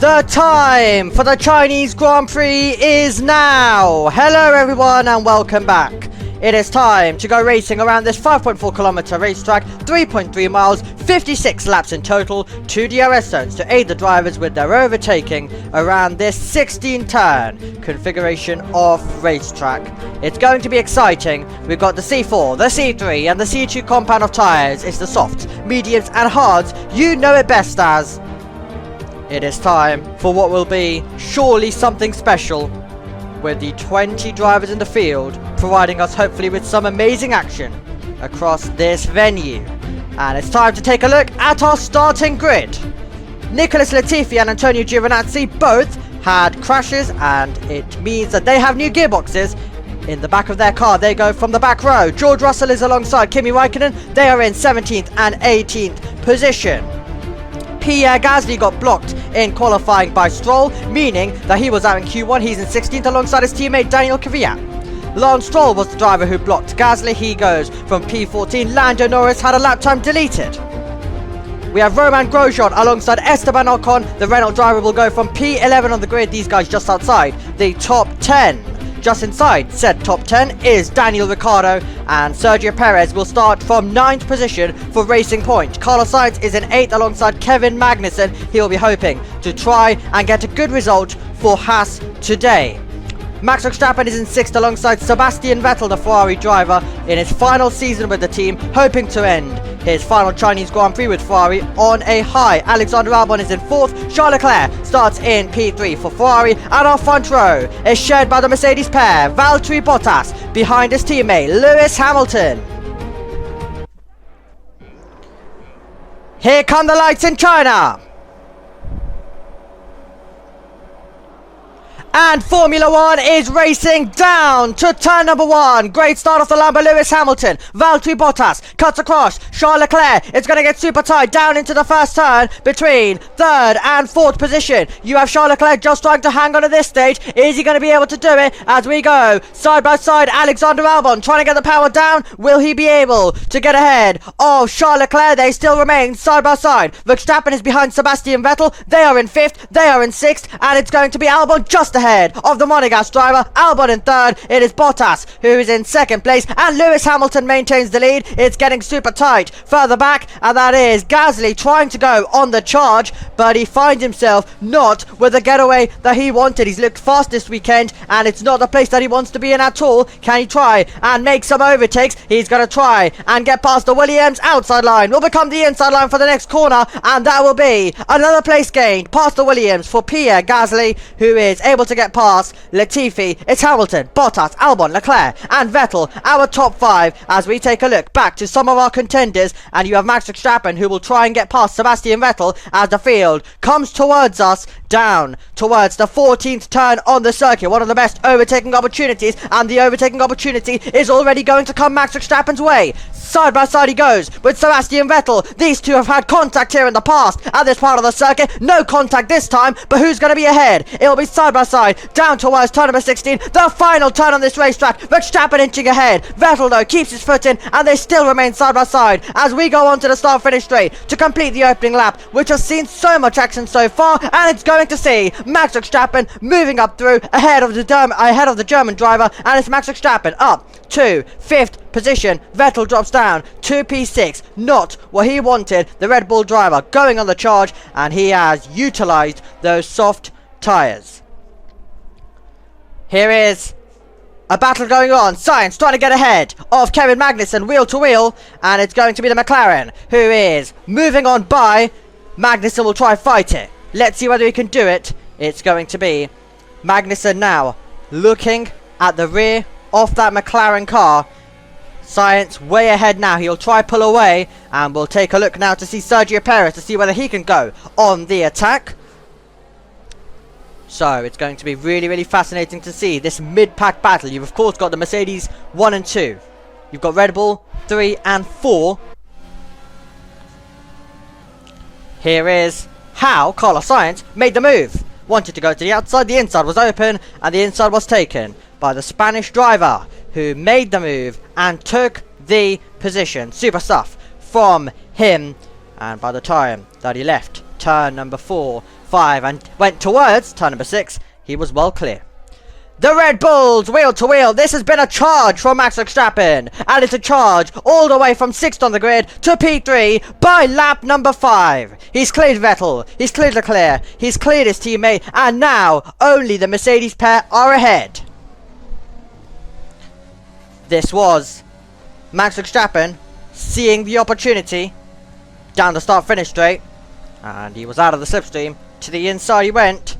The time for the Chinese Grand Prix is now! Hello everyone and welcome back. It is time to go racing around this 5.4 kilometer racetrack, 3.3 miles, 56 laps in total, 2 DRS zones to aid the drivers with their overtaking around this 16 turn configuration of racetrack. It's going to be exciting. We've got the C4, the C3 and the C2 compound of tyres. It's the softs, mediums and hards. You know it best as. It is time for what will be surely something special, with the 20 drivers in the field providing us hopefully with some amazing action across this venue. And it's time to take a look at our starting grid. Nicholas Latifi and Antonio Giovinazzi both had crashes, and it means that they have new gearboxes in the back of their car. They go from the back row. George Russell is alongside Kimi Raikkonen. They are in 17th and 18th position. Pierre Gasly got blocked in qualifying by Stroll, meaning that he was out in Q1. He's in 16th alongside his teammate Daniel Kvyat. Lance Stroll was the driver who blocked Gasly. He goes from P14. Lando Norris had a lap time deleted. We have Romain Grosjean alongside Esteban Ocon. The Renault driver will go from P11 on the grid. These guys just outside the top 10. Just inside said top 10 is Daniel Ricciardo, and Sergio Perez will start from 9th position for Racing Point. Carlos Sainz is in 8th alongside Kevin Magnussen. He will be hoping to try and get a good result for Haas today. Max Verstappen is in 6th alongside Sebastian Vettel, the Ferrari driver, in his final season with the team, hoping to end his final Chinese Grand Prix with Ferrari on a high. Alexander Albon is in 4th. Charles Leclerc starts in P3 for Ferrari, and our front row is shared by the Mercedes pair, Valtteri Bottas behind his teammate Lewis Hamilton. Here come the lights in China. And Formula 1 is racing down to turn number 1. Great start off the line by Lewis Hamilton. Valtteri Bottas cuts across. Charles Leclerc is going to get super tight down into the first turn between 3rd and 4th position. You have Charles Leclerc just trying to hang on at this stage. Is he going to be able to do it as we go side by side? Alexander Albon trying to get the power down. Will he be able to get ahead of Charles Leclerc? They still remain side by side. Verstappen is behind Sebastian Vettel. They are in 5th. They are in 6th. And it's going to be Albon just ahead of the Monegasque driver. Albon in 3rd. It is Bottas who is in 2nd place, and Lewis Hamilton maintains the lead. It's getting super tight further back, and that is Gasly trying to go on the charge, but he finds himself not with the getaway that he wanted. He's looked fast this weekend, and it's not the place that he wants to be in at all. Can he try and make some overtakes? He's going to try and get past the Williams. Outside line will become the inside line for the next corner, and that will be another place gained past the Williams for Pierre Gasly, who is able to get past Latifi. It's Hamilton, Bottas, Albon, Leclerc and Vettel, our top 5, as we take a look back to some of our contenders. And you have Max Verstappen, who will try and get past Sebastian Vettel as the field comes towards us down towards the 14th turn on the circuit. One of the best overtaking opportunities, and the overtaking opportunity is already going to come Max Verstappen's way. Side by side he goes with Sebastian Vettel. These two have had contact here in the past at this part of the circuit. No contact this time, but who's going to be ahead? It'll be side by side down towards turn number 16, the final turn on this racetrack. Verstappen inching ahead. Vettel though keeps his foot in, and they still remain side by side as we go on to the start finish straight to complete the opening lap, which has seen so much action so far. And it's going to see Max Verstappen moving up through ahead of the German driver, and it's Max Verstappen up to 5th position. Vettel drops down to P6. Not what he wanted. The Red Bull driver going on the charge, and he has utilized those soft tires. Here is a battle going on. Sainz trying to get ahead of Kevin Magnussen wheel to wheel, and it's going to be the McLaren who is moving on by. Magnussen will try fight it. Let's see whether he can do it. It's going to be Magnussen now looking at the rear of that McLaren car. Sainz way ahead now. He'll try pull away, and we'll take a look now to see Sergio Perez to see whether he can go on the attack. So it's going to be really fascinating to see this mid-pack battle. You've of course got the Mercedes 1 and 2. You've got Red Bull 3 and 4. Here is how Carlos Sainz made the move. Wanted to go to the outside, the inside was open, and the inside was taken by the Spanish driver, who made the move and took the position. Super stuff from him, and by the time that he left turn number 4, 5 and went towards turn number 6, he was well clear. The Red Bulls, wheel to wheel. This has been a charge from Max Verstappen. And it's a charge all the way from 6th on the grid to P3 by lap number 5. He's cleared Vettel. He's cleared Leclerc. He's cleared his teammate. And now only the Mercedes pair are ahead. This was Max Verstappen seeing the opportunity down the start-finish straight. And he was out of the slipstream. To the inside he went.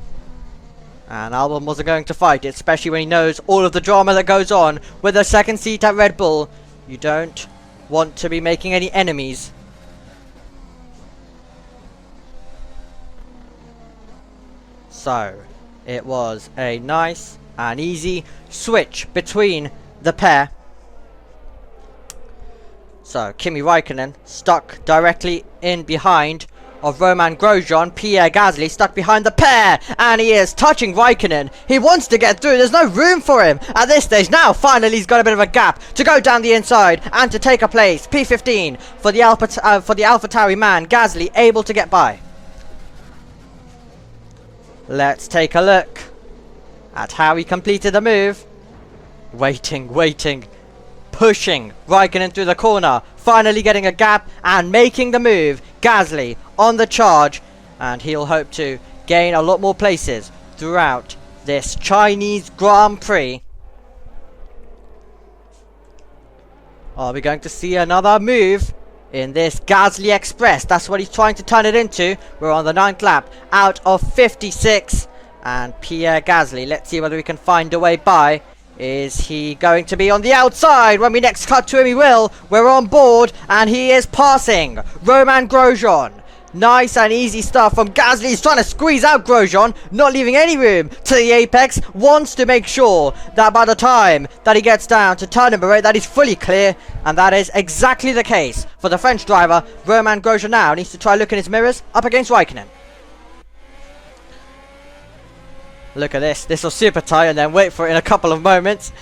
And Albon wasn't going to fight it, especially when he knows all of the drama that goes on with a second seat at Red Bull. You don't want to be making any enemies. So, it was a nice and easy switch between the pair. So, Kimi Raikkonen stuck directly in behind of Romain Grosjean. Pierre Gasly stuck behind the pair, and he is touching Raikkonen. He wants to get through. There's no room for him at this stage. Now finally he's got a bit of a gap to go down the inside and to take a place. P15 for the AlphaTauri man. Gasly able to get by. Let's take a look at how he completed the move. Waiting, pushing Raikkonen through the corner, finally getting a gap and making the move. Gasly on the charge, and he'll hope to gain a lot more places throughout this Chinese Grand Prix. Are we going to see another move in this Gasly Express? That's what he's trying to turn it into. We're on the 9th lap out of 56, and Pierre Gasly, let's see whether we can find a way by. Is he going to be on the outside? When we next cut to him, he will. We're on board, and he is passing Romain Grosjean. Nice and easy stuff from Gasly. He's trying to squeeze out Grosjean, not leaving any room to the apex. Wants to make sure that by the time that he gets down to turn number 8, that he's fully clear. And that is exactly the case for the French driver. Romain Grosjean now needs to try look in his mirrors up against Raikkonen. Look at this. This will super tight, and then wait for it in a couple of moments.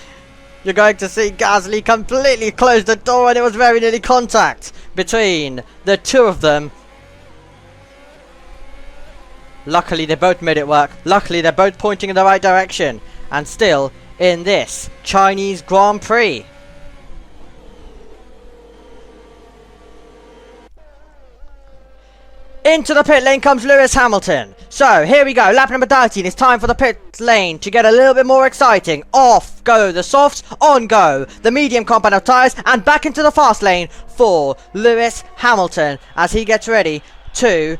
You're going to see Gasly completely close the door, and it was very nearly contact between the two of them. Luckily they both made it work. Luckily they're both pointing in the right direction. And still in this Chinese Grand Prix. Into the pit lane comes Lewis Hamilton. So here we go, lap number 13. It's time for the pit lane to get a little bit more exciting. Off go the softs, on go the medium compound of tyres, and back into the fast lane for Lewis Hamilton as he gets ready to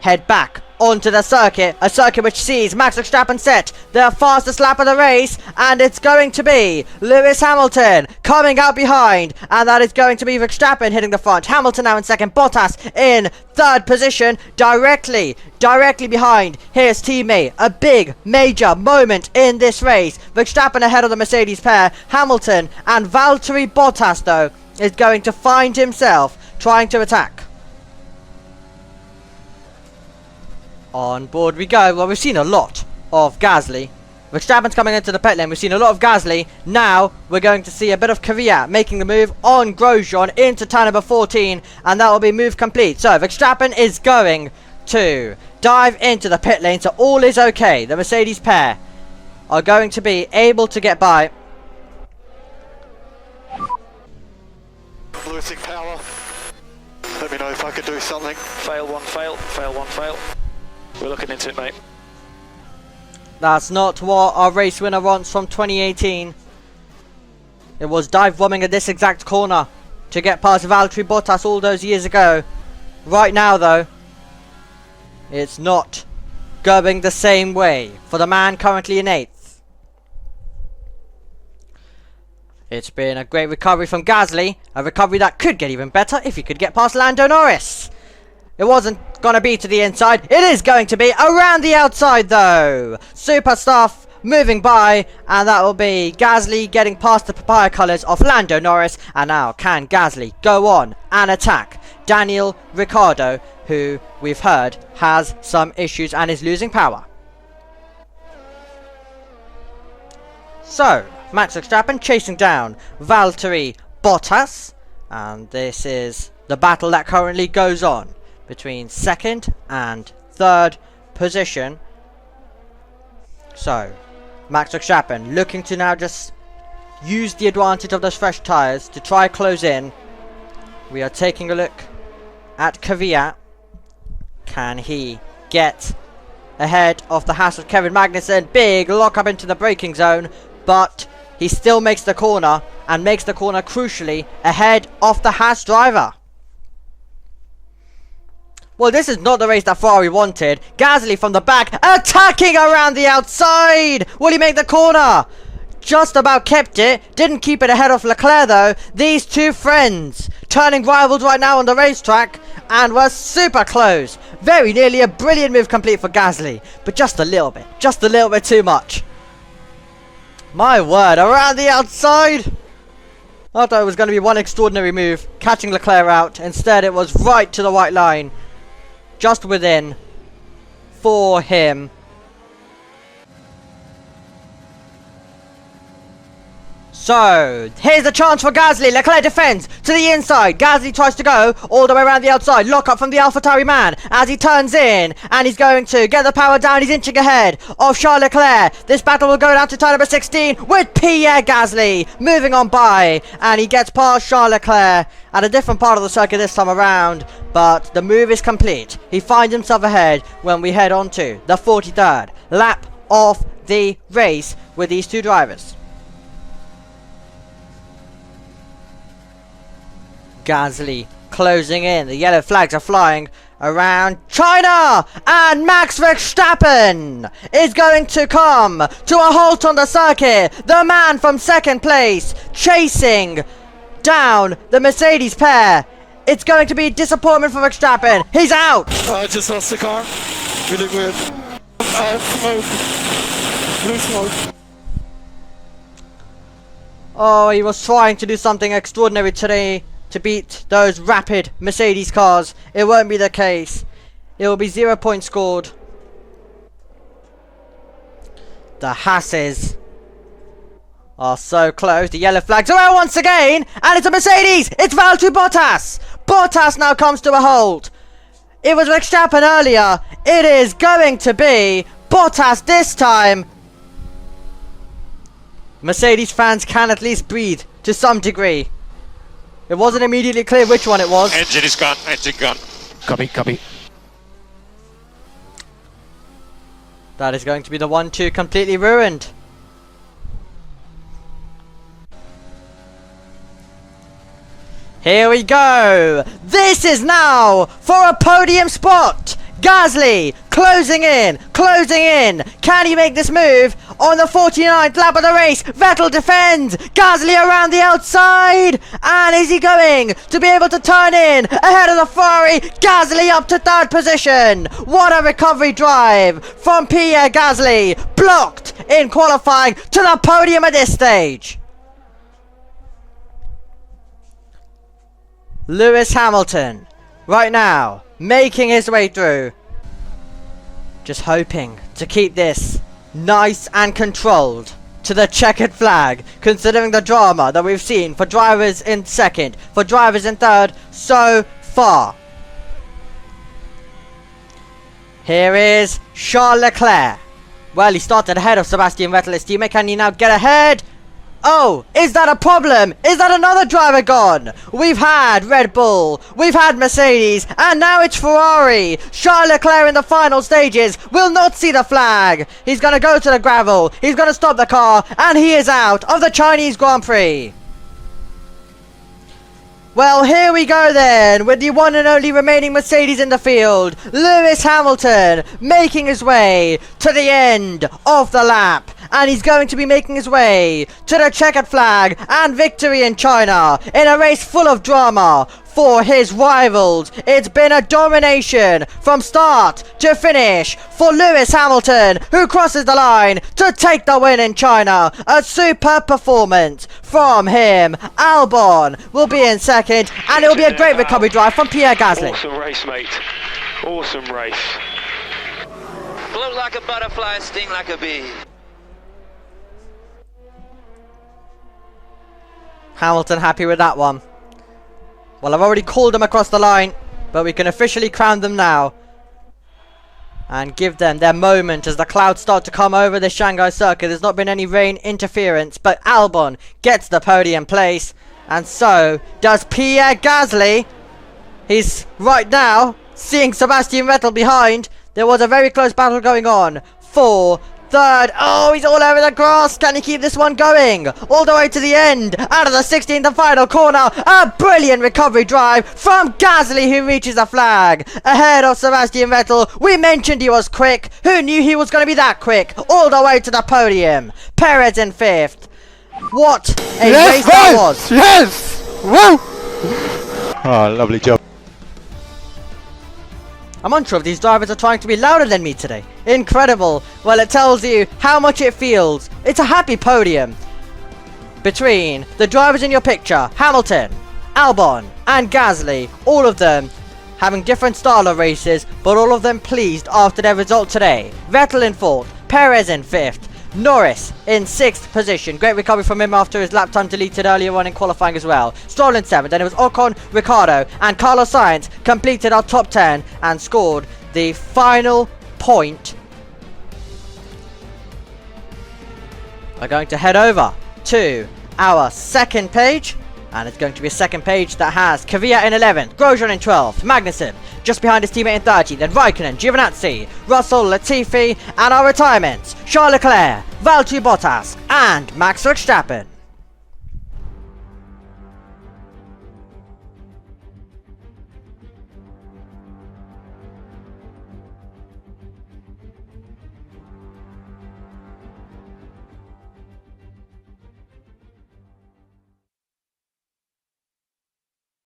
head back onto the circuit, a circuit which sees Max Verstappen set the fastest lap of the race, and it's going to be Lewis Hamilton coming out behind, and that is going to be Verstappen hitting the front. Hamilton now in second, Bottas in third position, directly behind his teammate. A big major moment in this race. Verstappen ahead of the Mercedes pair. Hamilton and Valtteri Bottas though is going to find himself trying to attack. On board we go. Well, we've seen a lot of Gasly. Verstappen's coming into the pit lane. We've seen a lot of Gasly. Now we're going to see a bit of Kvyat making the move on Grosjean into turn number 14, and that will be move complete. So Verstappen is going to dive into the pit lane, so all is okay. The Mercedes pair are going to be able to get by. Losing power. Let me know if I could do something. Fail one, fail one, fail. We're looking into it, mate. That's not what our race winner wants from 2018. It was dive bombing at this exact corner to get past Valtteri Bottas all those years ago. Right now though, it's not going the same way for the man currently in 8th. It's been a great recovery from Gasly, a recovery that could get even better if he could get past Lando Norris. It wasn't going to be to the inside. It is going to be around the outside though. Super stuff moving by, and that will be Gasly getting past the papaya colours of Lando Norris. And now can Gasly go on and attack Daniel Ricciardo, who we've heard has some issues and is losing power. So Max Verstappen chasing down Valtteri Bottas, and this is the battle that currently goes on between second and third position. So, Max Verstappen looking to now just use the advantage of those fresh tyres to try close in. We are taking a look at Kvyat. Can he get ahead of the Haas of Kevin Magnussen? Big lock up into the braking zone, but he still makes the corner, and makes the corner crucially ahead of the Haas driver. Well, this is not the race that Ferrari wanted. Gasly from the back, attacking around the outside. Will he make the corner? Just about kept it. Didn't keep it ahead of Leclerc though. These two friends turning rivals right now on the racetrack, and were super close. Very nearly a brilliant move complete for Gasly, but just a little bit too much. My word, around the outside. I thought it was going to be one extraordinary move, catching Leclerc out. Instead, it was right to the white line. Just within for him. So, here's the chance for Gasly. Leclerc defends to the inside. Gasly tries to go all the way around the outside. Lock up from the AlphaTauri man as he turns in. And he's going to get the power down. He's inching ahead of Charles Leclerc. This battle will go down to turn number 16 with Pierre Gasly moving on by. And he gets past Charles Leclerc at a different part of the circuit this time around. But the move is complete. He finds himself ahead when we head on to the 43rd lap of the race with these two drivers. Gasly closing in. The yellow flags are flying around China, and Max Verstappen is going to come to a halt on the circuit. The man from second place chasing down the Mercedes pair. It's going to be disappointment for Verstappen. He's out. I just lost the car. Really weird. Smoke. Blue smoke. Oh, he was trying to do something extraordinary today to beat those rapid Mercedes cars. It won't be the case. It will be 0 points scored. The Haas's are so close. The yellow flags are out once again, and it's a Mercedes. It's Valtteri Bottas. Bottas now comes to a halt. It was Verstappen earlier. It is going to be Bottas this time. Mercedes fans can at least breathe to some degree. It wasn't immediately clear which one it was. Engine is gone, engine gone. Copy. That is going to be the 1-2 completely ruined. Here we go. This is now for a podium spot. Gasly closing in. Can he make this move on the 49th lap of the race? Vettel defends. Gasly around the outside. And is he going to be able to turn in ahead of the Ferrari? Gasly up to third position. What a recovery drive from Pierre Gasly. Blocked in qualifying to the podium at this stage. Lewis Hamilton right now making his way through, just hoping to keep this nice and controlled to the checkered flag, considering the drama that we've seen for drivers in second, for drivers in third so far. Here is Charles Leclerc. Well, he started ahead of Sebastian Vettel, his teammate. Can he now get ahead? Oh, is that a problem? Is that another driver gone? We've had Red Bull, we've had Mercedes, and now it's Ferrari. Charles Leclerc in the final stages will not see the flag. He's going to go to the gravel, he's going to stop the car, and he is out of the Chinese Grand Prix. Well, here we go then, with the one and only remaining Mercedes in the field. Lewis Hamilton making his way to the end of the lap. And he's going to be making his way to the checkered flag and victory in China in a race full of drama for his rivals. It's been a domination from start to finish for Lewis Hamilton, who crosses the line to take the win in China. A superb performance from him. Albon will be in second, and it will be a great recovery drive from Pierre Gasly. Awesome race, mate. Awesome race. Float like a butterfly, sting like a bee. Hamilton happy with that one. Well, I've already called them across the line, but we can officially crown them now and give them their moment as the clouds start to come over the Shanghai circuit. There's not been any rain interference, but Albon gets the podium place, and so does Pierre Gasly. He's right now seeing Sebastian Vettel behind. There was a very close battle going on for third. Oh, he's all over the grass. Can he keep this one going all the way to the end? Out of the 16th and final corner, a brilliant recovery drive from Gasly, who reaches the flag ahead of Sebastian Vettel. We mentioned he was quick. Who knew he was going to be that quick? All the way to the podium. Perez in 5th. What a race that was. Yes! Woo! Oh, lovely job. I'm unsure if these drivers are trying to be louder than me today. Incredible. Well, it tells you how much it feels. It's a happy podium between the drivers in your picture, Hamilton, Albon and Gasly. All of them having different style of races, but all of them pleased after their result today. Vettel in 4th, Perez in 5th, Norris in 6th position. Great recovery from him after his lap time deleted earlier on in qualifying as well. Stroll in 7th. Then it was Ocon, Ricciardo and Carlos Sainz completed our top 10 and scored the final point. We're going to head over to our second page, and it's going to be a second page that has Kvyat in 11th, Grosjean in 12th, Magnussen just behind his teammate in 13th, then Raikkonen, Giovinazzi, Russell, Latifi, and our retirements, Charles Leclerc, Valtteri Bottas, and Max Verstappen.